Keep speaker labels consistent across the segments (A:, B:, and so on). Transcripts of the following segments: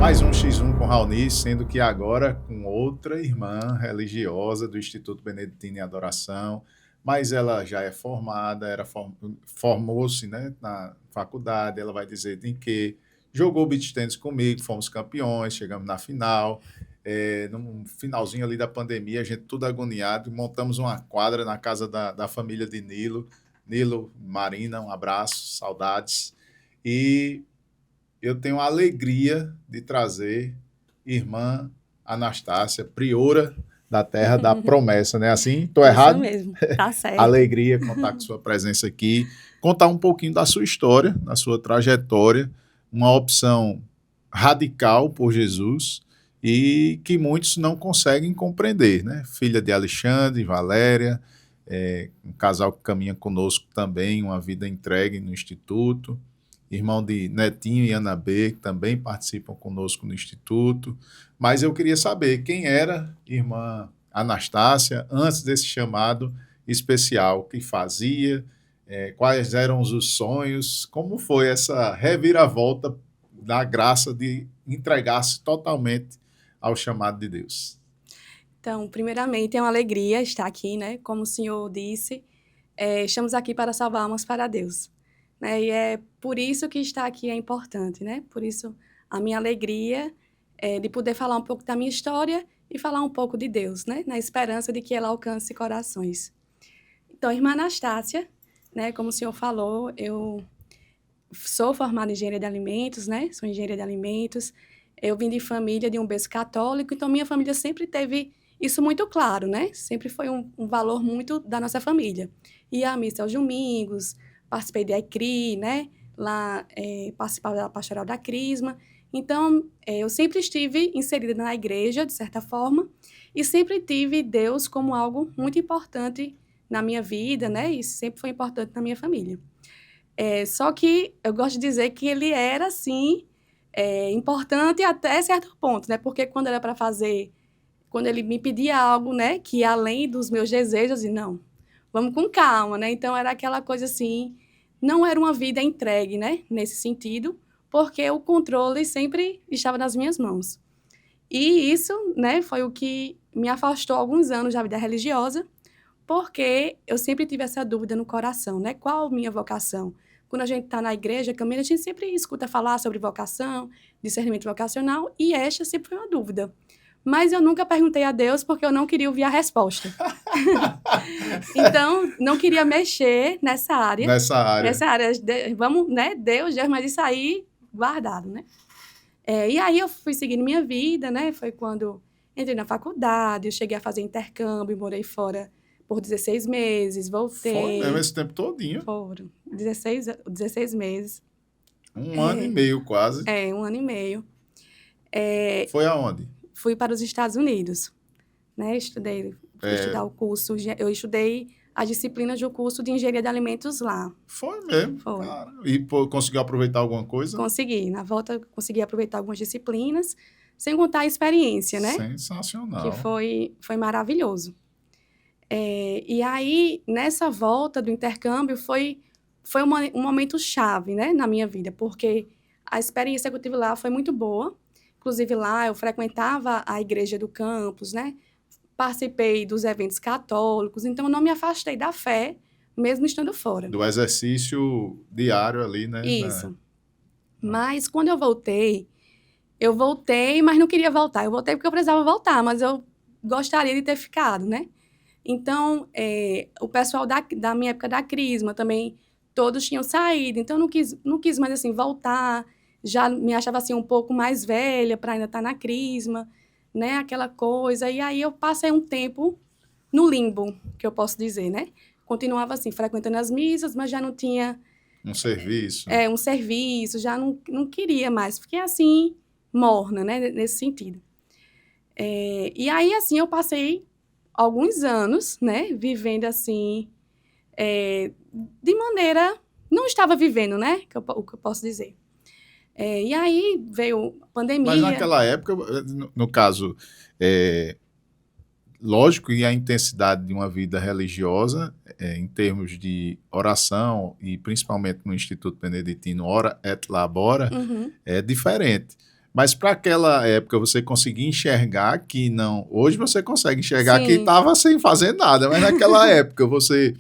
A: Mais um X1 com Raoni, sendo que agora com outra irmã religiosa do Instituto Beneditino em Adoração, mas ela já é formada, formou-se, né, na faculdade. Ela vai dizer em que jogou beach tennis comigo, fomos campeões, chegamos na final. No finalzinho ali da pandemia, a gente tudo agoniado, montamos uma quadra na casa da família de Nilo. Nilo, Marina, um abraço, saudades. E eu tenho a alegria de trazer irmã Anastácia, priora da Terra da Promessa, né? Assim, estou errado?
B: Isso mesmo, tá certo.
A: Alegria contar com sua presença aqui, contar um pouquinho da sua história, da sua trajetória, uma opção radical por Jesus e que muitos não conseguem compreender, né? Filha de Alexandre, Valéria, um casal que caminha conosco também, uma vida entregue no Instituto, irmão de Netinho e Ana B, que também participam conosco no Instituto. Mas eu queria saber quem era irmã Anastácia antes desse chamado especial, o que fazia, quais eram os sonhos, como foi essa reviravolta da graça de entregar-se totalmente ao chamado de Deus.
B: Então, primeiramente, é uma alegria estar aqui, né? Como o senhor disse, estamos aqui para salvar almas para Deus, né? E é por isso que estar aqui é importante, né? Por isso, a minha alegria é de poder falar um pouco da minha história e falar um pouco de Deus, né? Na esperança de que ela alcance corações. Então, irmã Anastácia, né? Como o senhor falou, eu sou formada em engenharia de alimentos, né? Sou engenheira de alimentos. Eu vim de família de um berço católico, então minha família sempre teve isso muito claro, né? Sempre foi um valor muito da nossa família. Ia à missa aos domingos, participei da ECRI, né? Lá participava da pastoral da Crisma. Então, eu sempre estive inserida na igreja, de certa forma, e sempre tive Deus como algo muito importante na minha vida, né? E sempre foi importante na minha família. Só que eu gosto de dizer que ele era, sim, importante até certo ponto, né? Porque quando era para fazer, quando ele me pedia algo, né, que ia além dos meus desejos, eu dizia, não, vamos com calma, né? Então era aquela coisa assim, não era uma vida entregue, né, nesse sentido, porque o controle sempre estava nas minhas mãos. E isso, né, foi o que me afastou alguns anos da vida religiosa, porque eu sempre tive essa dúvida no coração, né? Qual a minha vocação? Quando a gente está na igreja, caminha, a gente sempre escuta falar sobre vocação, discernimento vocacional, e esta sempre foi uma dúvida. Mas eu nunca perguntei a Deus porque eu não queria ouvir a resposta. Então, não queria mexer nessa área.
A: Nessa área.
B: Nessa área, vamos, né? Deus, mas isso aí guardado, né? E aí eu fui seguindo minha vida, né? Foi quando entrei na faculdade, eu cheguei a fazer intercâmbio, morei fora por 16 meses, voltei.
A: Foi mesmo esse tempo todinho?
B: Foram 16 meses.
A: Um ano e meio quase.
B: 1 ano e meio.
A: Foi aonde?
B: Fui para os Estados Unidos, né? Fui estudar o curso, eu estudei as disciplinas do curso de engenharia de alimentos lá.
A: Foi mesmo?
B: Foi.
A: Cara. E conseguiu aproveitar alguma coisa?
B: Consegui. Na volta, consegui aproveitar algumas disciplinas, sem contar a experiência, né?
A: Sensacional.
B: Que foi maravilhoso. E aí, nessa volta do intercâmbio, foi um momento chave, né, na minha vida, porque a experiência que eu tive lá foi muito boa. Inclusive, lá eu frequentava a igreja do campus, né? Participei dos eventos católicos, então eu não me afastei da fé, mesmo estando fora.
A: Do exercício diário ali, né?
B: Isso. Mas quando eu voltei, mas não queria voltar. Eu voltei porque eu precisava voltar, mas eu gostaria de ter ficado, né? Então, o pessoal da minha época da Crisma também, todos tinham saído, então eu não quis mais, assim, voltar, já me achava, assim, um pouco mais velha para ainda estar na Crisma, né, aquela coisa, e aí eu passei um tempo no limbo, que eu posso dizer, né, continuava, assim, frequentando as missas, mas já não tinha...
A: Um serviço.
B: Um serviço, já não queria mais, fiquei, assim, morna, né, nesse sentido. E aí, assim, eu passei alguns anos, né, vivendo assim, de maneira... Não estava vivendo, né, o que eu posso dizer. E aí veio a pandemia...
A: Mas naquela época, no caso, lógico que a intensidade de uma vida religiosa, em termos de oração, e principalmente no Instituto Beneditino, Ora et Labora, é diferente. Mas para aquela época você conseguia enxergar que não. Hoje você consegue enxergar que
B: Sim,
A: estava sem fazer nada, mas naquela época você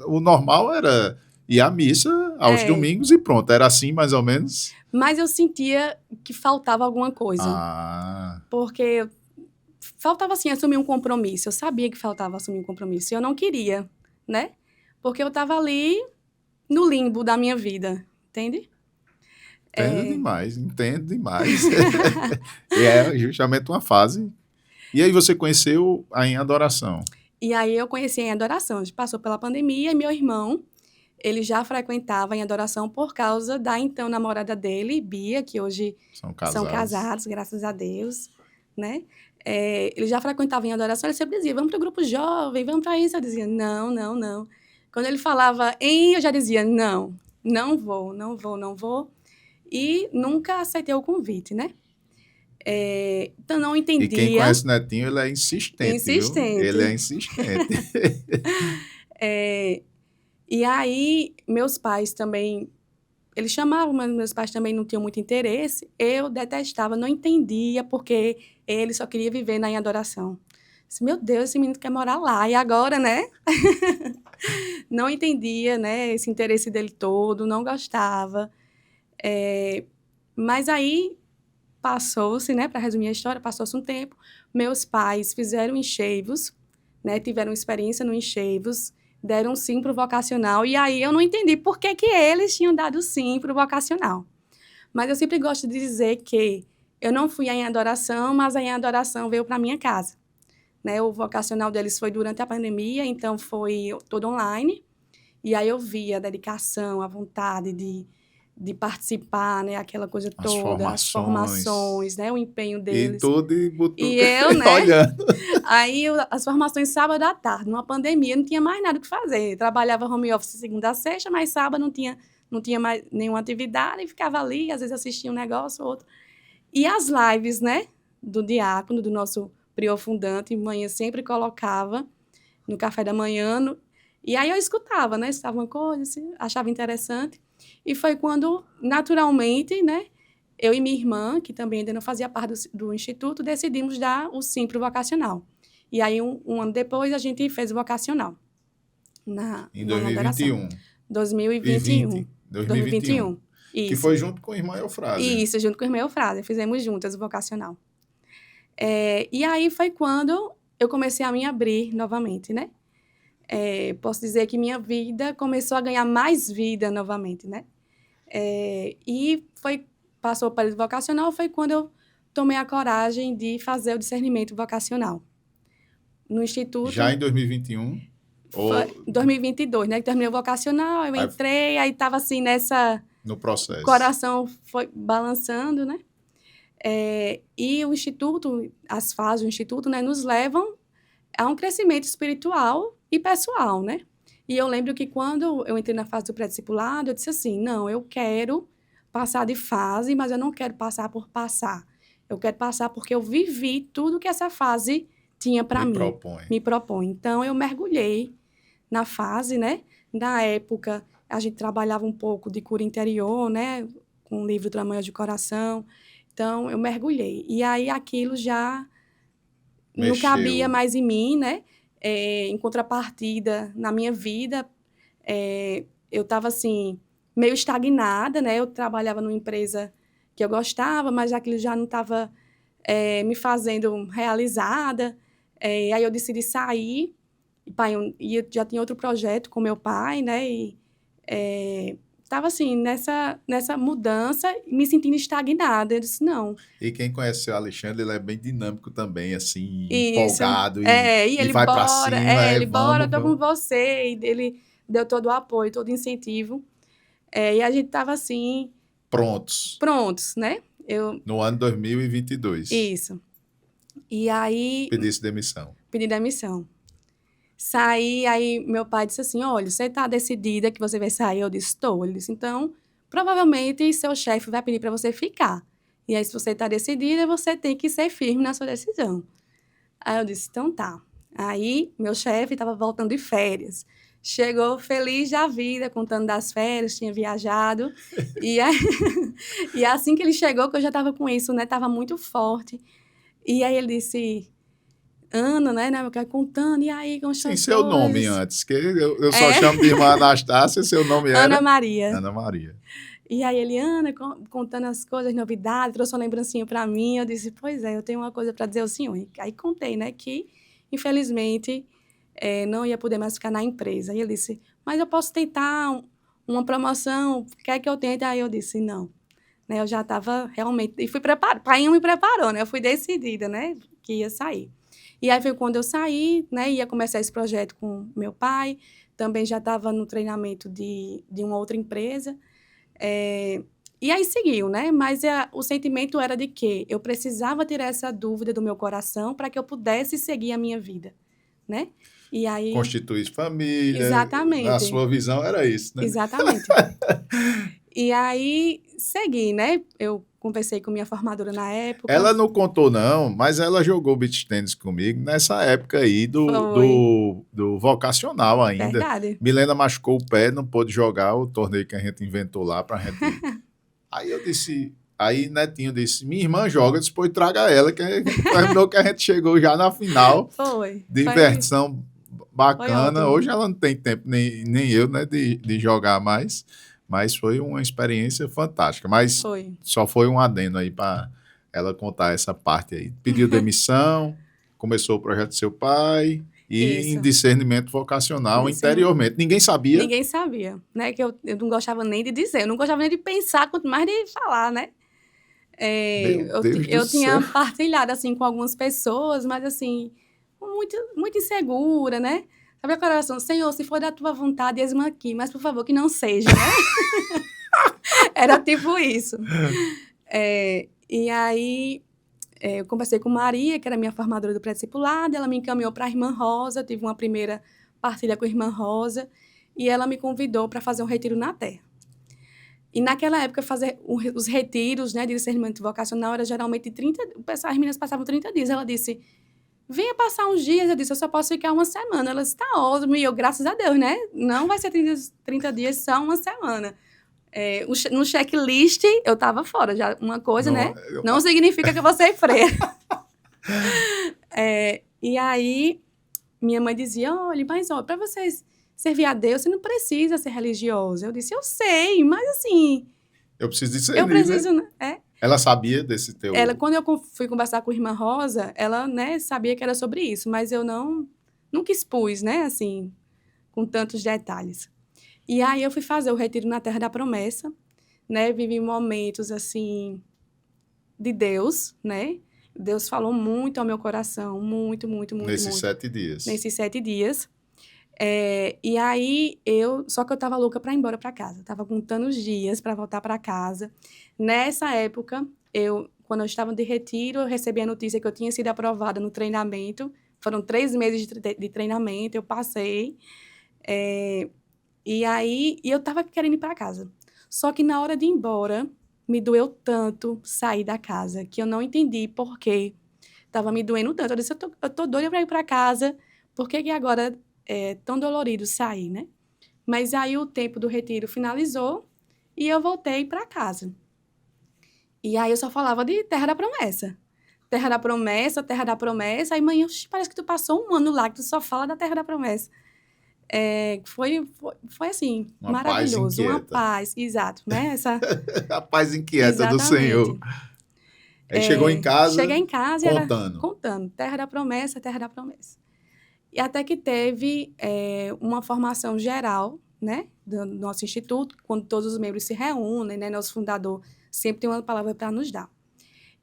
A: o normal era ir à missa aos
B: é.
A: domingos e pronto, era assim mais ou menos.
B: Mas eu sentia que faltava alguma coisa,
A: Ah,
B: porque faltava, assim, assumir um compromisso. Eu sabia que faltava assumir um compromisso e eu não queria, né? Porque eu estava ali no limbo da minha vida, entende? É,
A: entendo demais. E é justamente uma fase. E aí você conheceu a Em Adoração.
B: e aí eu conheci em adoração. A gente passou pela pandemia e meu irmão, ele já frequentava em adoração por causa da então namorada dele, Bia, que hoje
A: São
B: são
A: casados.
B: casados, graças a Deus, né? Ele já frequentava em adoração, ele sempre dizia, vamos para o grupo jovem, vamos para isso. Eu dizia, não, não, não. Quando ele falava em, eu já dizia, não, não vou, não vou, não vou. E nunca aceitei o convite, né? Então, não
A: E quem
B: entendia,
A: conhece Netinho, ele é insistente, viu? Ele é
B: insistente.
A: insistente.
B: É, e aí, meus pais também, eles chamavam, mas meus pais também não tinham muito interesse. Eu detestava, não entendia porque ele só queria viver na em adoração. Disse, meu Deus, esse menino quer morar lá. E agora, né? Não entendia, né, esse interesse dele todo, não gostava. Mas aí passou-se, né, para resumir a história, passou-se um tempo, meus pais fizeram enxeivos, né, tiveram experiência no enxeivos, deram sim para o vocacional, e aí eu não entendi por que que eles tinham dado sim para o vocacional. Mas eu sempre gosto de dizer que eu não fui em adoração, mas a em adoração veio para minha casa. Né? O vocacional deles foi durante a pandemia, então foi todo online, e aí eu via a dedicação, a vontade de participar, né, aquela coisa
A: As
B: toda, as
A: formações.
B: formações, né, o empenho
A: E
B: deles.
A: tudo e
B: E
A: Butuca
B: eu, né,
A: olhando.
B: aí as formações sábado à tarde, numa pandemia, não tinha mais nada o que fazer. Trabalhava home office segunda a sexta, mas sábado não tinha mais nenhuma atividade, e ficava ali, às vezes assistia um negócio, outro. E as lives, né, do diácono, do nosso prior fundante, manhã sempre colocava no café da manhã, e aí eu escutava, né, escutava uma coisa, assim, achava interessante. E foi quando, naturalmente, né, eu e minha irmã, que também ainda não fazia parte do instituto, decidimos dar o sim para o vocacional. E aí, um ano depois, a gente fez o vocacional
A: Em
B: na adoração.
A: 2021. E
B: 2021.
A: 20. 2021.
B: 2021.
A: Que
B: Isso.
A: foi junto com o irmão Eufrásia.
B: Isso, junto com o irmão Eufrásia. Fizemos juntas o vocacional. E aí foi quando eu comecei a me abrir novamente, né? Posso dizer que minha vida começou a ganhar mais vida novamente, né? E passou para o vocacional, foi quando eu tomei a coragem de fazer o discernimento vocacional. No
A: Já
B: Instituto,
A: em 2021.
B: foi
A: Ou
B: 2022, né? Que terminei o vocacional, eu
A: aí,
B: entrei, aí estava assim,
A: no
B: o
A: processo.
B: coração foi balançando, né? E o Instituto, as fases do Instituto, né, nos levam a um crescimento espiritual e pessoal, né? E eu lembro que quando eu entrei na fase do pré-discipulado, eu disse assim, não, eu quero passar de fase, mas eu não quero passar por passar. Eu quero passar porque eu vivi tudo que essa fase tinha para
A: Me
B: mim,
A: propõe.
B: me propõe. Então, eu mergulhei na fase, né? Na época, a gente trabalhava um pouco de cura interior, né? Com o livro Tramanhos de Coração. Então, eu mergulhei. E aí, aquilo já não cabia
A: Mexeu.
B: mais em mim, né? Em contrapartida, na minha vida, eu estava assim, meio estagnada, né? Eu trabalhava numa empresa que eu gostava, mas aquilo já não estava me fazendo realizada. Aí eu decidi sair, e eu já tinha outro projeto com meu pai, né? E estava assim, nessa mudança, me sentindo estagnada. Eu disse, não,
A: E quem conhece o Alexandre, ele é bem dinâmico também, assim,
B: isso.
A: empolgado
B: E
A: e
B: ele,
A: vai para
B: bora,
A: cima,
B: ele, bora, eu
A: vamos,
B: tô com
A: vamos.
B: você. E ele deu todo o apoio, todo o incentivo. E a gente tava assim,
A: Prontos.
B: prontos, né?
A: No ano 2022.
B: Isso. E aí,
A: Pedisse demissão.
B: pedi demissão. Saí, aí meu pai disse assim, olha, você tá decidida que você vai sair? Eu disse, estou. Ele disse, então, provavelmente seu chefe vai pedir para você ficar. E aí, se você tá decidida, você tem que ser firme na sua decisão. Aí eu disse, então tá. Aí, meu chefe estava voltando de férias. chegou feliz da vida, contando das férias, tinha viajado. E, aí, e assim que ele chegou, que eu já estava com isso, né? Estava muito forte. E aí ele disse, Ana, né? Eu quero contando, e aí, como estão
A: Sim,
B: as
A: seu nome
B: coisas?
A: antes, que eu só
B: É,
A: chamo de irmã Anastácia, seu nome
B: Ana
A: era
B: Maria.
A: Ana Maria.
B: E aí ele, Ana, contando as coisas, novidades, trouxe uma lembrancinha para mim. Eu disse, pois é, eu tenho uma coisa para dizer ao senhor. E aí contei, né, que infelizmente não ia poder mais ficar na empresa. E ele disse, mas eu posso tentar uma promoção, quer que eu tente? Aí eu disse, não. Né, eu já estava realmente, e fui preparada, o pai me preparou, né, eu fui decidida, né, que ia sair. E aí foi quando eu saí, né, ia começar esse projeto com meu pai, também já estava no treinamento de uma outra empresa, e aí seguiu, né? Mas o sentimento era de que eu precisava tirar essa dúvida do meu coração para que eu pudesse seguir a minha vida, né? E aí,
A: Constituir família, na
B: exatamente,
A: sua visão era isso, né?
B: exatamente. E aí segui, né? Eu conversei com minha formadora na época.
A: Ela não contou, não, mas ela jogou beach tennis comigo nessa época aí
B: Foi,
A: do vocacional ainda.
B: verdade.
A: Milena machucou o pé, não pôde jogar o torneio que a gente inventou lá pra gente. Aí eu disse. Aí Netinho disse: minha irmã joga, depois traga ela, que terminou que a gente chegou já na final.
B: Foi,
A: Diversão
B: foi
A: bacana.
B: ótimo.
A: Hoje ela não tem tempo, nem eu, né, de jogar mais. Mas foi uma experiência fantástica. Mas
B: Foi.
A: só foi um adendo aí para ela contar essa parte aí. Pediu demissão, começou o projeto do seu pai e em
B: Isso.
A: discernimento vocacional
B: Discernimento.
A: interiormente. Ninguém sabia.
B: Ninguém sabia, né? Que eu não gostava nem de dizer, eu não gostava nem de pensar, quanto mais de falar, né?
A: Meu Deus do
B: Eu
A: céu.
B: tinha partilhado, assim, com algumas pessoas, mas, assim, muito, muito insegura, né? Sabe a coração, Senhor, se for da tua vontade, eis-me aqui, mas, por favor, que não seja, né? Era tipo isso. E aí, eu conversei com Maria, que era minha formadora do pré-discipulado, ela me encaminhou para a Irmã Rosa, tive uma primeira partilha com a Irmã Rosa, e ela me convidou para fazer um retiro na Terra. E naquela época, fazer os retiros, né, de discernimento vocacional era geralmente 30, as meninas passavam 30 dias. Ela disse, venha passar uns dias. Eu disse, eu só posso ficar uma semana. Ela disse, tá ótimo. E eu, graças a Deus, né? Não vai ser 30 dias, só uma semana. No checklist, eu estava fora. Já uma coisa,
A: Não,
B: né? Não significa que eu vou ser freira. E aí, minha mãe dizia, olha, mas ó, para vocês servir a Deus, você não precisa ser religiosa. Eu disse, eu sei, mas assim,
A: eu preciso discernir,
B: eu preciso,
A: né?
B: né?
A: Ela sabia desse teu.
B: Quando eu fui conversar com a Irmã Rosa, ela, né, sabia que era sobre isso, mas eu nunca expus, né, assim, com tantos detalhes. E aí eu fui fazer o retiro na Terra da Promessa, né, vivi momentos, assim, de Deus, né, Deus falou muito ao meu coração, muito, muito, muito,
A: Nesses
B: muito.
A: 7 dias.
B: Nesses 7 dias. E aí, só que eu estava louca para ir embora para casa, estava contando os dias para voltar para casa. Nessa época, quando eu estava de retiro, eu recebi a notícia que eu tinha sido aprovada no treinamento. Foram 3 meses de treinamento, eu passei. E aí, eu estava querendo ir para casa. Só que na hora de ir embora, me doeu tanto sair da casa, que eu não entendi por quê. Estava me doendo tanto. Eu disse, eu tô doida para ir para casa, por que agora é tão dolorido sair, né? Mas aí o tempo do retiro finalizou e eu voltei para casa. E aí eu só falava de Terra da Promessa. Terra da Promessa, Terra da Promessa. Aí, mãe, parece que tu passou um ano lá, que tu só fala da Terra da Promessa. Foi assim,
A: Uma paz
B: maravilhoso. Uma
A: inquieta.
B: paz, exato, né?
A: A paz inquieta do Senhor.
B: Exatamente.
A: Aí chegou em casa
B: Cheguei em casa e era
A: contando.
B: contando. Terra da Promessa, Terra da Promessa. E até que teve uma formação geral, né, do nosso instituto, quando todos os membros se reúnem, né, nosso fundador sempre tem uma palavra para nos dar.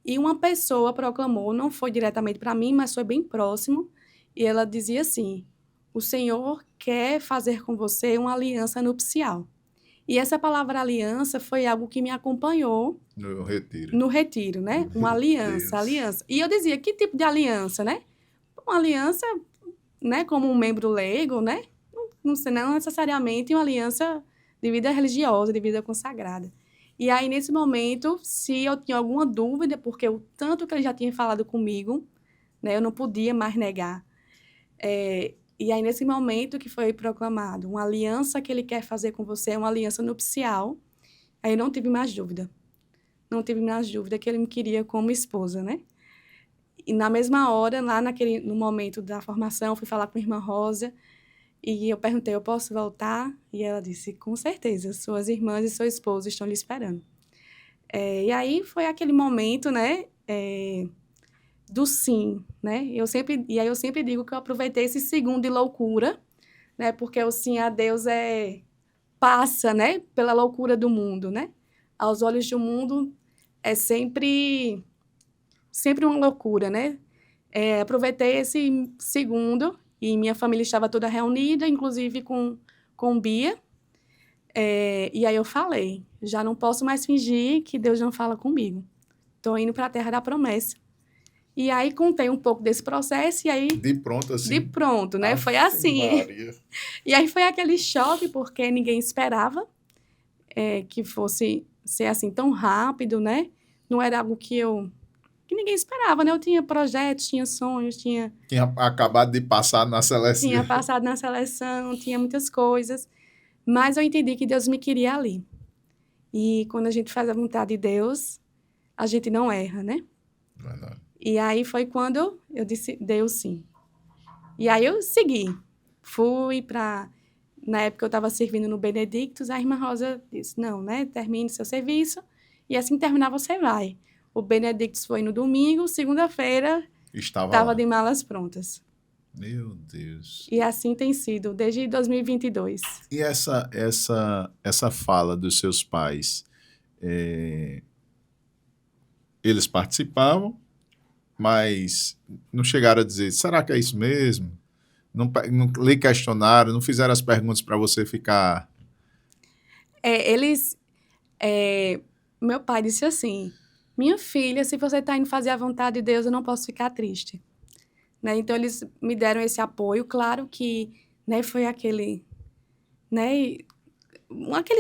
B: E uma pessoa proclamou, não foi diretamente para mim, mas foi bem próximo, e ela dizia assim, o Senhor quer fazer com você uma aliança nupcial. E essa palavra aliança foi algo que me acompanhou
A: no
B: retiro, né? Uma aliança, aliança. E eu dizia, que tipo de aliança, né? Uma aliança, né, como um membro leigo, né? Não necessariamente uma aliança de vida religiosa, de vida consagrada. E aí, nesse momento, se eu tinha alguma dúvida, porque o tanto que ele já tinha falado comigo, né, eu não podia mais negar. E aí, nesse momento que foi proclamado, uma aliança que ele quer fazer com você é uma aliança nupcial, aí eu não tive mais dúvida. Não tive mais dúvida que ele me queria como esposa, né? E na mesma hora, lá no momento da formação, fui falar com a irmã Rosa, e eu perguntei, eu posso voltar? E ela disse, com certeza, suas irmãs e seu esposo estão lhe esperando. E aí foi aquele momento, né, do sim, né? E aí eu sempre digo que eu aproveitei esse segundo de loucura, né? Porque o sim a Deus passa, né, pela loucura do mundo, né? Aos olhos do mundo é sempre uma loucura, né? Aproveitei esse segundo e minha família estava toda reunida, inclusive com Bia. E aí eu falei, já não posso mais fingir que Deus não fala comigo. Estou indo para a Terra da Promessa. E aí contei um pouco desse processo e aí...
A: De pronto, assim?
B: De pronto, né? Foi
A: Ave
B: assim.
A: Maria.
B: E aí foi aquele choque, porque ninguém esperava que fosse ser assim tão rápido, né? Não era algo que ninguém esperava, né? Eu tinha projetos, tinha sonhos,
A: Tinha acabado de passar na seleção.
B: tinha passado na seleção, tinha muitas coisas, mas eu entendi que Deus me queria ali. E quando a gente faz a vontade de Deus, a gente não erra, né?
A: Verdade.
B: E aí foi quando eu disse, Deus sim. E aí eu segui. Fui para... Na época eu estava servindo no Benedictus, a irmã Rosa disse, não, né? Termine seu serviço e assim que terminar você vai. O Benedictus foi no domingo, segunda-feira estava de malas prontas.
A: Meu Deus.
B: E assim tem sido, desde 2022.
A: E essa fala dos seus pais, eles participavam, mas não chegaram a dizer, será que é isso mesmo? Não lhe questionaram, não fizeram as perguntas para você ficar...
B: Meu pai disse assim, minha filha, se você está indo fazer a vontade de Deus, eu não posso ficar triste. Né? Então, eles me deram esse apoio. Claro que, né, foi aquele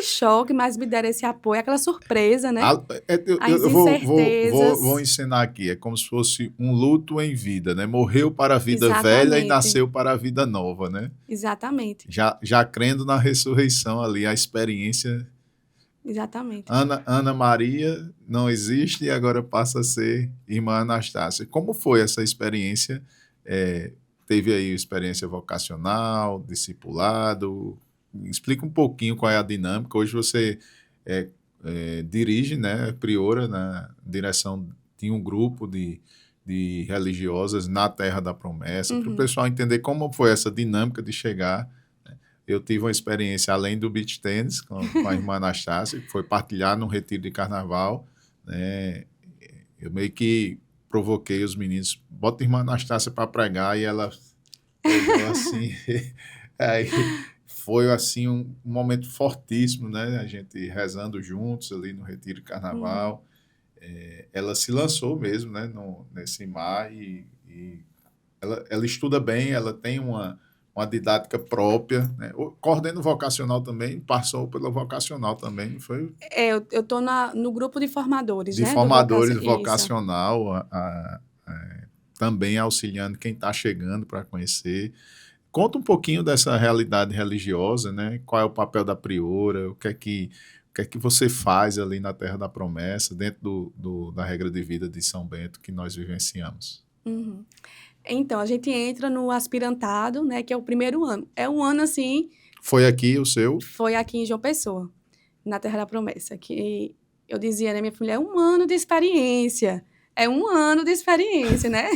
B: choque, mas me deram esse apoio, aquela surpresa, né? As incertezas.
A: Vou ensinar aqui. É como se fosse um luto em vida, né? Morreu para a vida
B: Exatamente.
A: velha e nasceu para a vida nova, né?
B: Exatamente.
A: Já crendo na ressurreição ali, a experiência...
B: Exatamente.
A: Ana Maria não existe e agora passa a ser irmã Anastácia. Como foi essa experiência? Teve aí experiência vocacional, discipulado? Explica um pouquinho qual é a dinâmica. Hoje você dirige, né, priora na direção de um grupo de religiosas na Terra da Promessa, para o pessoal entender como foi essa dinâmica de chegar. Eu tive uma experiência além do beach tennis com a irmã Anastácia, que foi partilhar num retiro de carnaval, né? Eu meio que provoquei os meninos, bota a irmã Anastácia para pregar, e ela pegou assim. Aí foi assim um momento fortíssimo, né? A gente rezando juntos ali no retiro de carnaval. Ela se lançou mesmo, né, nesse mar, e ela estuda bem, ela tem uma didática própria, né? O coordeno vocacional também, passou pelo vocacional também, foi?
B: Eu estou no grupo de formadores,
A: de
B: né?
A: formadores vocacional, também auxiliando quem está chegando para conhecer. Conta um pouquinho dessa realidade religiosa, né? Qual é o papel da priora, o que é que você faz ali na Terra da Promessa, dentro da regra de vida de São Bento que nós vivenciamos.
B: Uhum. Então, a gente entra no aspirantado, né, que é o primeiro ano. É um ano, assim...
A: Foi aqui o seu?
B: Foi aqui em João Pessoa, na Terra da Promessa, que eu dizia, né, minha filha, é um ano de experiência. É um ano de experiência, né?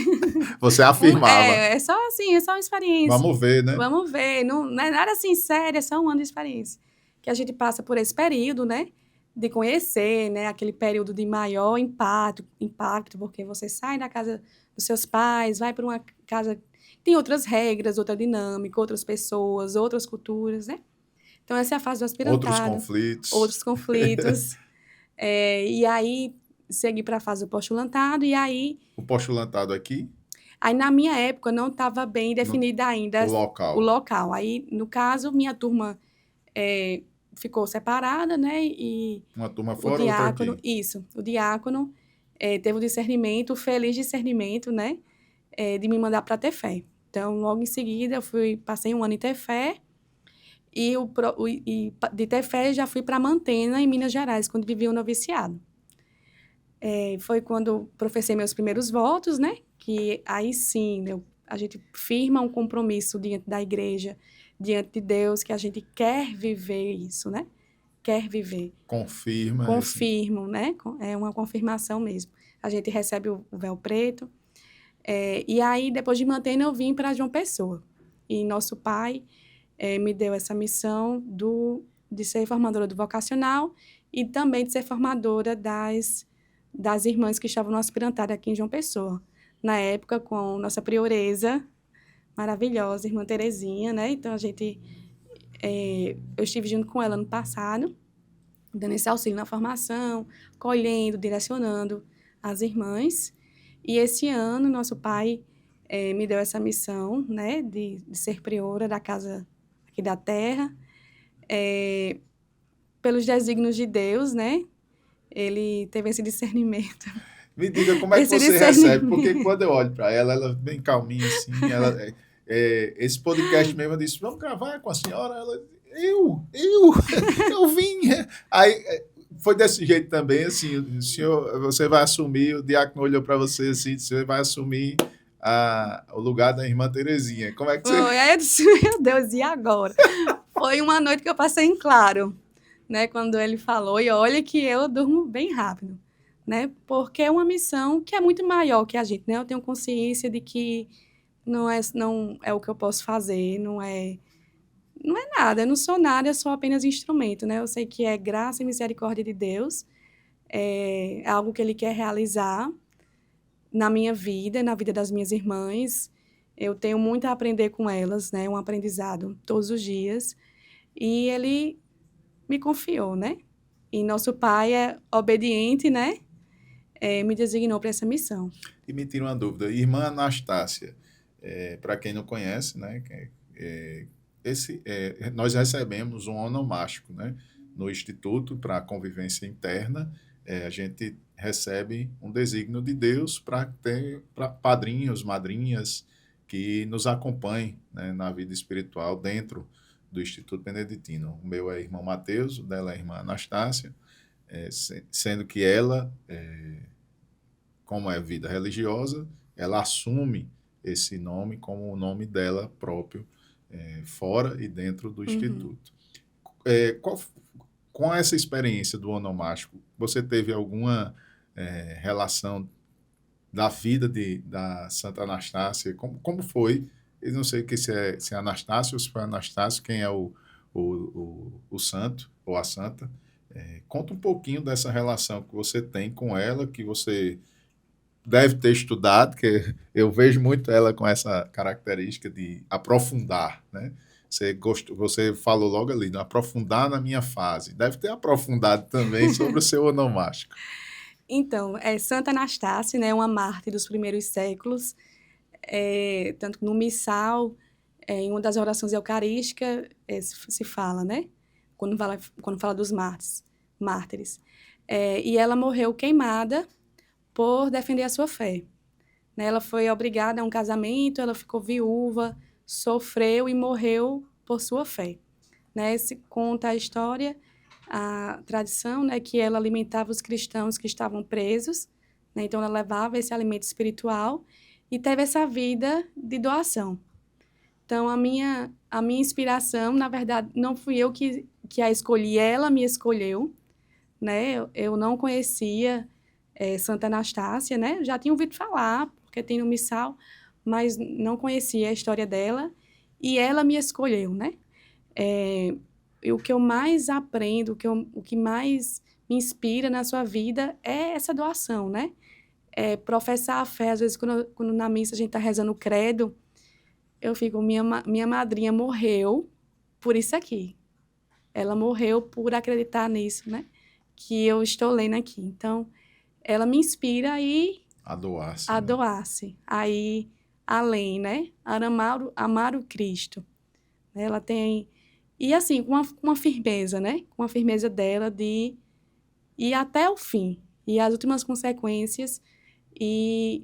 A: Você afirmava.
B: É só assim, é só uma experiência.
A: Vamos ver, né?
B: Vamos ver. Não é nada assim sério, é só um ano de experiência. Que a gente passa por esse período, né? De conhecer, né? Aquele período de maior impacto, porque você sai da casa dos seus pais, vai para uma casa... Tem outras regras, outra dinâmica, outras pessoas, outras culturas, né? Então, essa é a fase do aspirantado. Outros conflitos. E aí, segui para a fase do postulantado, e aí...
A: O postulantado aqui?
B: Aí, na minha época, não estava bem definida ainda o local. Aí, no caso, minha turma ficou separada, né? E
A: uma turma fora, outra aqui.
B: Isso. O diácono teve o discernimento, o feliz discernimento, né? De me mandar para Tefé. Então, logo em seguida, passei um ano em Tefé, de Tefé já fui para Mantena, em Minas Gerais, quando vivi o noviciado. Foi quando professei meus primeiros votos, né? Que aí sim, a gente firma um compromisso diante da igreja, diante de Deus, que a gente quer viver isso, né? Quer viver.
A: Confirma esse.
B: Confirmo, né? É uma confirmação mesmo. A gente recebe o véu preto. E aí, depois de Mantena, eu vim para João Pessoa. E nosso pai me deu essa missão de ser formadora do vocacional e também de ser formadora das irmãs que estavam no aspirantário aqui em João Pessoa. Na época, com nossa prioresa maravilhosa, irmã Terezinha, né? Então, eu estive junto com ela no passado, dando esse auxílio na formação, colhendo, direcionando as irmãs. E esse ano, nosso pai me deu essa missão, né, de ser priora da casa aqui da terra, pelos desígnios de Deus, né? Ele teve esse discernimento.
A: Me diga como é que você recebe, porque quando eu olho para ela bem calminha assim, esse podcast mesmo, eu disse, vamos gravar com a senhora? Ela, eu vim. Aí foi desse jeito também, assim, o senhor, você vai assumir, o diácono olhou para você assim, você vai assumir o lugar da irmã Terezinha. Como é que você...
B: Aí eu disse, meu Deus, e agora? Foi uma noite que eu passei em claro, né, quando ele falou, e olha que eu durmo bem rápido, né, porque é uma missão que é muito maior que a gente, né, eu tenho consciência de que não é o que eu posso fazer, não é nada, eu não sou nada, eu sou apenas instrumento, né, eu sei que é graça e misericórdia de Deus, é algo que Ele quer realizar na minha vida, na vida das minhas irmãs. Eu tenho muito a aprender com elas, né, um aprendizado todos os dias, e Ele me confiou, né? E nosso pai é obediente, né? Me designou para essa missão.
A: E me tira uma dúvida, irmã Anastácia, para quem não conhece, né? Nós recebemos um onomástico, né? No Instituto para a Convivência Interna, a gente recebe um desígnio de Deus para ter padrinhos, madrinhas que nos acompanhem, né, na vida espiritual dentro do Instituto Beneditino. O meu é irmão Mateus, o dela é a irmã Anastácia, sendo que ela, como é vida religiosa, ela assume esse nome como o nome dela próprio, fora e dentro do Instituto. Com essa experiência do onomástico, você teve alguma relação da vida da Santa Anastácia? Como foi? Eu não sei se é Anastácio ou se foi Anastácio, quem é o santo ou a santa. Conta um pouquinho dessa relação que você tem com ela, que você deve ter estudado, que eu vejo muito ela com essa característica de aprofundar, né? Você falou logo ali, de aprofundar na minha fase. Deve ter aprofundado também sobre o seu onomástico.
B: Então, Santa Anastácia, né, uma mártir dos primeiros séculos, tanto no missal, em uma das orações eucarísticas, se fala, né? Quando fala dos mártires. E ela morreu queimada por defender a sua fé. Né? Ela foi obrigada a um casamento, ela ficou viúva, sofreu e morreu por sua fé. Né? Se conta a história, a tradição, né, que ela alimentava os cristãos que estavam presos, né? Então ela levava esse alimento espiritual e teve essa vida de doação. Então a minha inspiração, na verdade, não fui eu que a escolhi, ela me escolheu, né? Eu não conhecia Santa Anastácia, né? Já tinha ouvido falar, porque tem no missal, mas não conhecia a história dela, e ela me escolheu, né? E o que eu mais aprendo, o que mais me inspira na sua vida é essa doação, né? Professar a fé. Às vezes, quando na missa a gente está rezando o credo, eu fico, minha madrinha morreu por isso aqui. Ela morreu por acreditar nisso, né? Que eu estou lendo aqui. Então, ela me inspira
A: a doar-se.
B: A doar-se. Aí, além, né? Amar o Cristo. Ela tem... E assim, com uma firmeza, né? Com a firmeza dela de ir até o fim. E as últimas consequências. E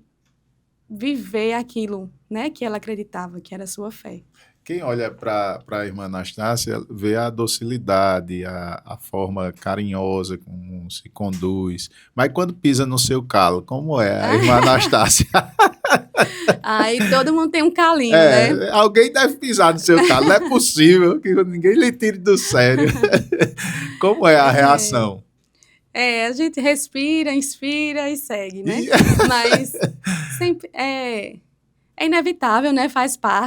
B: viver aquilo, né, que ela acreditava, que era a sua fé.
A: Quem olha para a irmã Anastácia vê a docilidade, a forma carinhosa como se conduz. Mas quando pisa no seu calo, como é a irmã Anastácia?
B: Aí todo mundo tem um calinho, né?
A: É, alguém deve pisar no seu calo, não é possível que ninguém lhe tire do sério. Como é a
B: É,
A: reação?
B: a gente respira, inspira e segue, né?
A: E
B: Mas sempre é inevitável, né?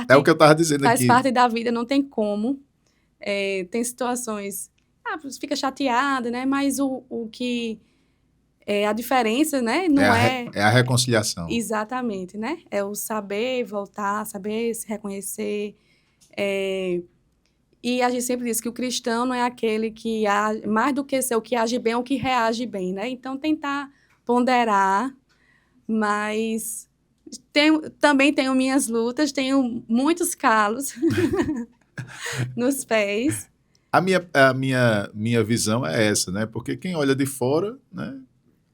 A: é o que eu estava dizendo
B: Faz
A: aqui.
B: parte da vida, não tem como. Tem situações, você fica chateada, né? Mas o que a diferença, né? Não é
A: É a reconciliação.
B: exatamente, né? É o saber voltar, saber se reconhecer. é, E a gente sempre diz que o cristão não é aquele que age, mais do que ser o que age bem, é o que reage bem, né? Então, tentar ponderar, mas também tenho minhas lutas, tenho muitos calos nos pés.
A: A minha visão é essa, né? Porque quem olha de fora, né,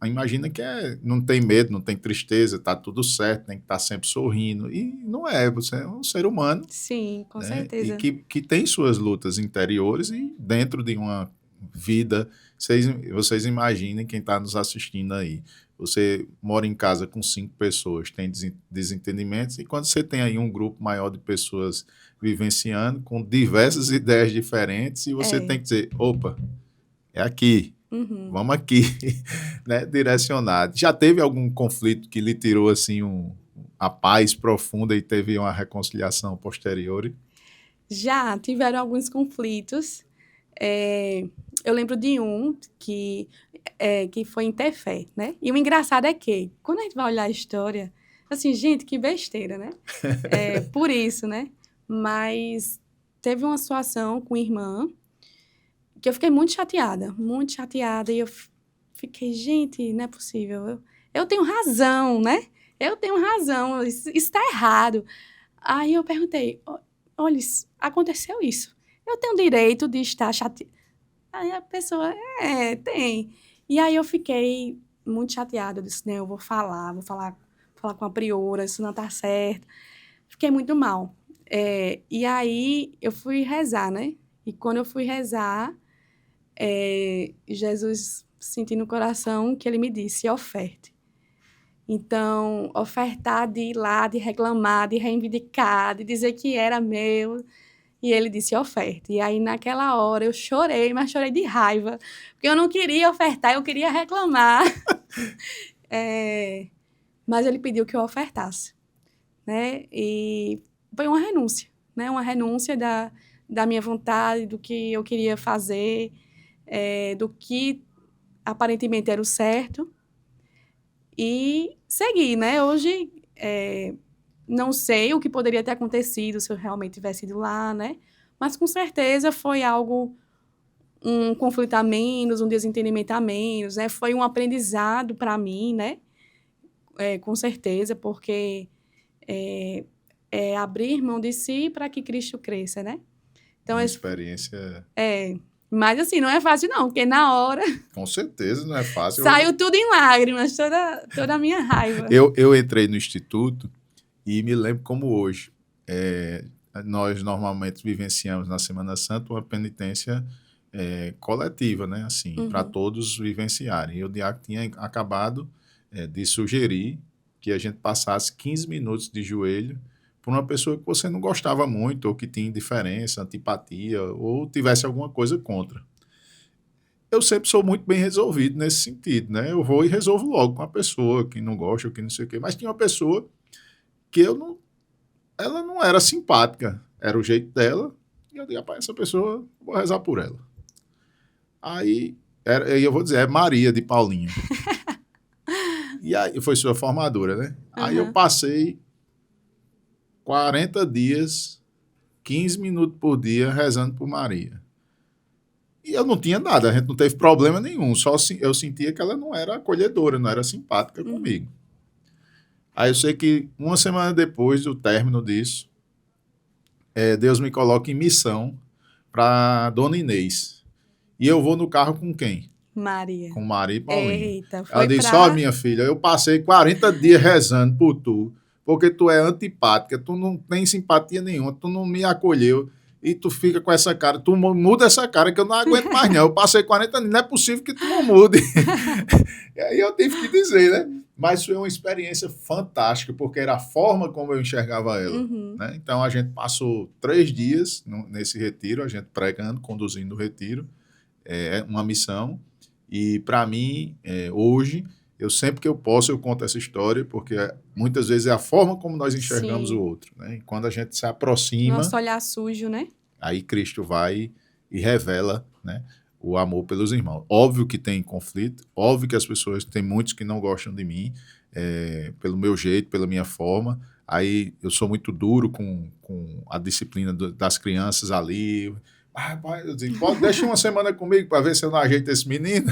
A: imagina que não tem medo, não tem tristeza, tá tudo certo, tem que estar sempre sorrindo. E não é, você é um ser humano,
B: Sim, com
A: né? E
B: certeza.
A: que tem suas lutas interiores e dentro de uma vida, vocês imaginem quem está nos assistindo aí. Você mora em casa com 5 pessoas, tem desentendimentos, e quando você tem aí um grupo maior de pessoas vivenciando, com diversas ideias diferentes, e você tem
B: É.
A: que dizer, opa, é aqui,
B: Uhum.
A: vamos aqui, né, direcionado. Já teve algum conflito que lhe tirou assim a paz profunda e teve uma reconciliação posterior?
B: Já tiveram alguns conflitos. Eu lembro de um que foi em ter fé, né? E o engraçado é que, quando a gente vai olhar a história, assim, gente, que besteira, né? Por isso, né? Mas teve uma situação com irmã que eu fiquei muito chateada, e eu fiquei, gente, não é possível. Eu tenho razão, né? Eu tenho razão, isso está errado. Aí eu perguntei, olha, aconteceu isso. Eu tenho direito de estar chateada. Aí a pessoa, tem. E aí eu fiquei muito chateada. Eu disse, né, eu vou falar com a priora, isso não tá certo. Fiquei muito mal. E aí eu fui rezar, né? E quando eu fui rezar, Jesus senti no coração que ele me disse, oferte. Então, ofertar de ir lá, de reclamar, de reivindicar, de dizer que era meu. E ele disse, oferta. E aí, naquela hora, eu chorei, mas chorei de raiva. Porque eu não queria ofertar, eu queria reclamar. Mas ele pediu que eu ofertasse, né? E foi uma renúncia, né? Uma renúncia da minha vontade, do que eu queria fazer, do que aparentemente era o certo. E seguir, né? Hoje, não sei o que poderia ter acontecido se eu realmente tivesse ido lá, né? Mas com certeza foi algo, um conflito a menos, um desentendimento a menos, né? Foi um aprendizado para mim, né? Com certeza, porque é abrir mão de si para que Cristo cresça, né? Então,
A: Uma experiência,
B: mas assim, não é fácil não, porque na hora
A: com certeza, não é fácil.
B: saiu tudo em lágrimas, toda a minha raiva.
A: Eu entrei no instituto e me lembro como hoje. É, nós normalmente vivenciamos na Semana Santa uma penitência coletiva, né? Assim, para
B: Uhum.
A: todos vivenciarem. E o diácono tinha acabado de sugerir que a gente passasse 15 minutos de joelho por uma pessoa que você não gostava muito, ou que tinha indiferença, antipatia, ou tivesse alguma coisa contra. Eu sempre sou muito bem resolvido nesse sentido, né? Eu vou e resolvo logo com a pessoa que não gosta, ou que não sei o quê. Mas tinha uma pessoa que ela não era simpática, era o jeito dela, e eu digo, rapaz, essa pessoa, vou rezar por ela. Aí, eu vou dizer, é Maria de Paulinho. E aí, foi sua formadora, né? Aí eu
B: Uhum.
A: passei 40 dias, 15 minutos por dia, rezando por Maria. E eu não tinha nada, a gente não teve problema nenhum, só eu sentia que ela não era acolhedora, não era simpática
B: Uhum.
A: comigo. Aí eu sei que uma semana depois do término disso, Deus me coloca em missão para Dona Inês. E eu vou no carro com quem?
B: Maria.
A: Com Maria e Paulinho.
B: Eita,
A: Ela
B: foi
A: disse: Ó,
B: pra.
A: minha filha, eu passei 40 dias rezando por tu, porque tu é antipática, tu não tem simpatia nenhuma, tu não me acolheu, e tu fica com essa cara, tu muda essa cara que eu não aguento mais não, eu passei 40 anos, não é possível que tu não mude. E aí eu tive que dizer, né? Mas foi uma experiência fantástica, porque era a forma como eu enxergava ela.
B: Uhum.
A: Né? Então a gente passou 3 dias nesse retiro, a gente pregando, conduzindo o retiro, uma missão. E para mim, hoje, eu sempre que eu posso, eu conto essa história, porque muitas vezes é a forma como nós enxergamos o
B: Sim.
A: outro. Né? E quando a gente se aproxima,
B: Nosso olhar sujo, né?
A: aí Cristo vai e revela, né, o amor pelos irmãos. Óbvio que tem conflito, óbvio que as pessoas, tem muitos que não gostam de mim, pelo meu jeito, pela minha forma. Aí eu sou muito duro com a disciplina das crianças ali. Ah, pai, eu digo, deixa uma semana comigo para ver se eu não ajeito esse menino.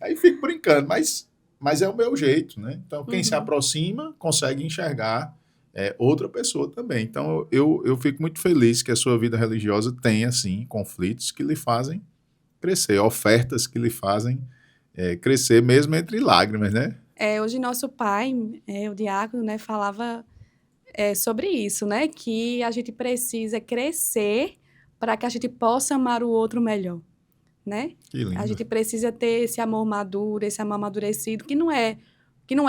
A: Aí fico brincando, mas é o meu jeito, né? Então, quem se
B: Uhum.
A: aproxima consegue enxergar outra pessoa também. Então, eu fico muito feliz que a sua vida religiosa tenha, assim, conflitos que lhe fazem crescer, ofertas que lhe fazem crescer mesmo entre lágrimas, né?
B: Hoje nosso pai, o diácono, né, falava sobre isso, né? Que a gente precisa crescer para que a gente possa amar o outro melhor, né?
A: Que
B: A
A: lindo.
B: gente precisa ter esse amor maduro, esse amor amadurecido, que não é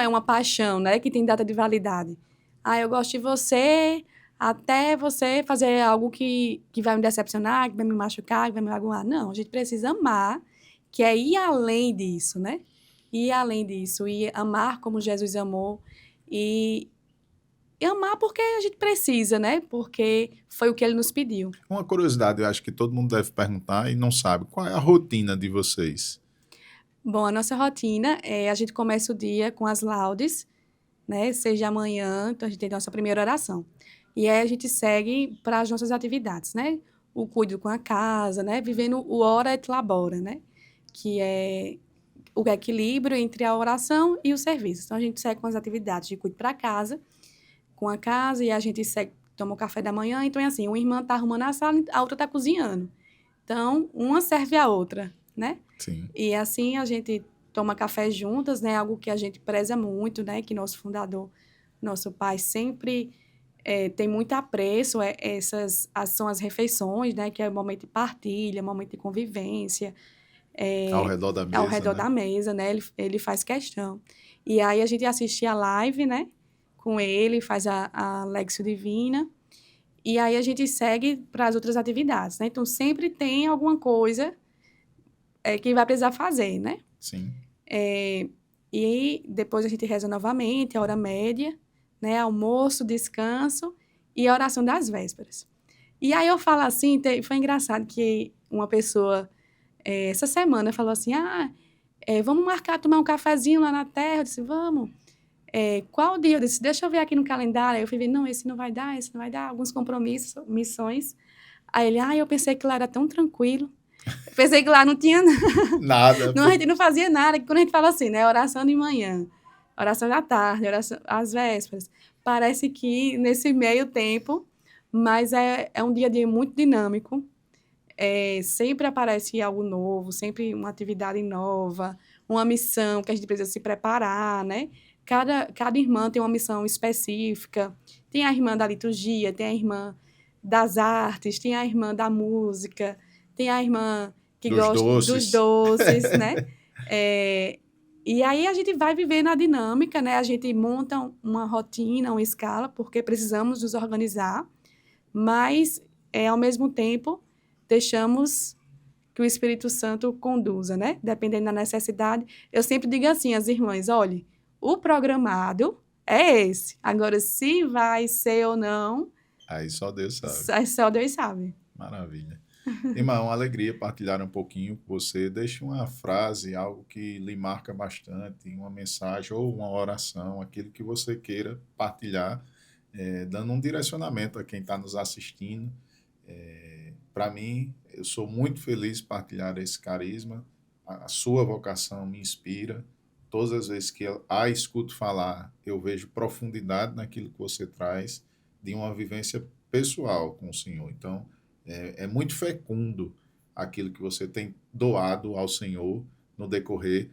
B: uma paixão, né? Que tem data de validade. Ah, eu gosto de você até você fazer algo que vai me decepcionar, que vai me machucar, que vai me magoar. Não, a gente precisa amar, que é ir além disso, né? Ir além disso, e amar como Jesus amou e amar porque a gente precisa, né? Porque foi o que ele nos pediu.
A: Uma curiosidade, eu acho que todo mundo deve perguntar e não sabe, qual é a rotina de vocês?
B: Bom, a nossa rotina é a gente começa o dia com as laudes, né? 6 da manhã, então a gente tem a nossa primeira oração. E aí a gente segue para as nossas atividades, né? O cuido com a casa, né? Vivendo o ora et labora, né? Que é o equilíbrio entre a oração e o serviço. Então a gente segue com as atividades de cuido para casa, com a casa, e a gente segue, toma o café da manhã. Então é assim, uma irmã está arrumando a sala, a outra está cozinhando. Então, uma serve a outra, né?
A: Sim.
B: E assim a gente toma café juntas, né? Algo que a gente preza muito, né? Que nosso fundador, nosso pai, sempre tem muito apreço. São as refeições, né? Que é o momento de partilha, momento de convivência,
A: Ao redor da
B: ao
A: mesa,
B: redor
A: né?
B: da mesa, né? Ele faz questão. E aí a gente assiste a live, né? Com ele, faz a Lexio Divina. E aí a gente segue para as outras atividades, né? Então sempre tem alguma coisa que vai precisar fazer, né?
A: Sim.
B: E depois a gente reza novamente, a hora média, né? Almoço, descanso e a oração das vésperas. E aí eu falo assim, foi engraçado que uma pessoa, essa semana, falou assim, vamos marcar, tomar um cafezinho lá na terra. Eu disse, vamos. Qual dia? Eu disse, deixa eu ver aqui no calendário. Aí eu falei, não, esse não vai dar, alguns compromissos, missões. Aí ele, eu pensei que lá era tão tranquilo. Eu pensei que lá não tinha
A: Nada.
B: não, a gente não fazia nada. Quando a gente fala assim, né? Oração de manhã, oração da tarde, oração às vésperas. Parece que nesse meio tempo, mas é um dia a dia muito dinâmico. Sempre aparece algo novo, sempre uma atividade nova, uma missão que a gente precisa se preparar, né? Cada irmã tem uma missão específica. Tem a irmã da liturgia, tem a irmã das artes, tem a irmã da música, tem a irmã que
A: Dos
B: gosta dos
A: doces.
B: doces, né? E aí a gente vai vivendo a dinâmica, né? A gente monta uma rotina, uma escala, porque precisamos nos organizar, mas, ao mesmo tempo, deixamos que o Espírito Santo conduza, né? Dependendo da necessidade. Eu sempre digo assim às irmãs, olhe, o programado é esse. Agora, se vai ser ou não,
A: Aí só Deus sabe.
B: só Deus sabe.
A: Maravilha. Irmão, uma alegria partilhar um pouquinho com você. Deixe uma frase, algo que lhe marca bastante, uma mensagem ou uma oração, aquilo que você queira partilhar, dando um direcionamento a quem está nos assistindo. Para mim, eu sou muito feliz de partilhar esse carisma. A sua vocação me inspira. Todas as vezes que a escuto falar, eu vejo profundidade naquilo que você traz, de uma vivência pessoal com o Senhor. Então, é muito fecundo aquilo que você tem doado ao Senhor no decorrer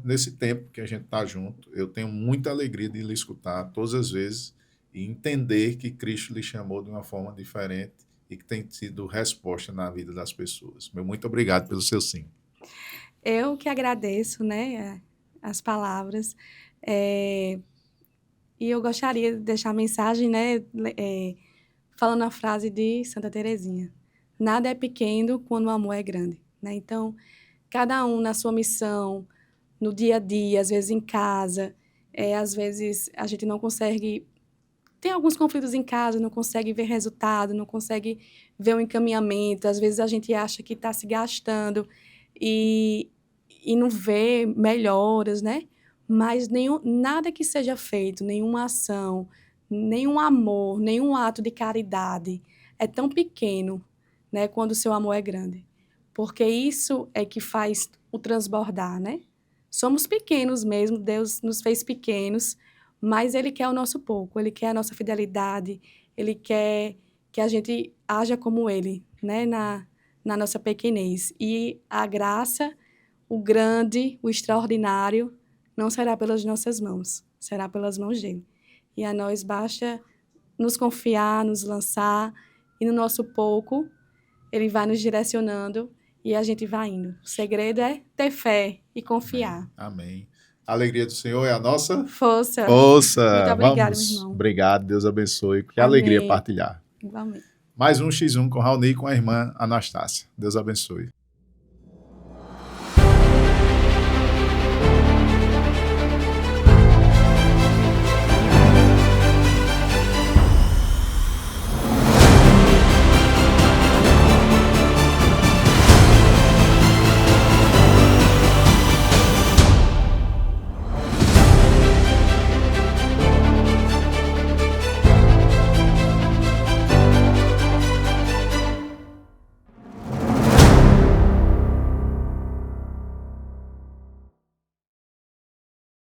A: nesse tempo que a gente está junto. Eu tenho muita alegria de lhe escutar todas as vezes e entender que Cristo lhe chamou de uma forma diferente e que tem tido resposta na vida das pessoas. Meu muito obrigado pelo seu sim.
B: Eu que agradeço, né, as palavras. E eu gostaria de deixar a mensagem, né, falando a frase de Santa Teresinha: nada é pequeno quando o amor é grande, né? Então, cada um na sua missão, no dia a dia, às vezes em casa, às vezes a gente não consegue, tem alguns conflitos em casa, não consegue ver resultado, não consegue ver um encaminhamento, às vezes a gente acha que está se gastando e, e não vê melhoras, né? Mas nada que seja feito, nenhuma ação, nenhum amor, nenhum ato de caridade é tão pequeno, né, quando o seu amor é grande. Porque isso é que faz o transbordar, né? Somos pequenos mesmo, Deus nos fez pequenos, mas Ele quer o nosso pouco, Ele quer a nossa fidelidade, Ele quer que a gente haja como Ele, né, na nossa pequenez. E a graça, o grande, o extraordinário, não será pelas nossas mãos, será pelas mãos dele. E a nós basta nos confiar, nos lançar, e no nosso pouco, ele vai nos direcionando e a gente vai indo. O segredo é ter fé e confiar.
A: Amém. A alegria do Senhor é a nossa
B: força.
A: Força.
B: Muito obrigada, meu
A: Vamos.
B: irmão.
A: Obrigado, Deus abençoe. Que
B: Amém.
A: alegria partilhar.
B: Igualmente.
A: Mais um X1 com Raoni e com a irmã Anastácia. Deus abençoe.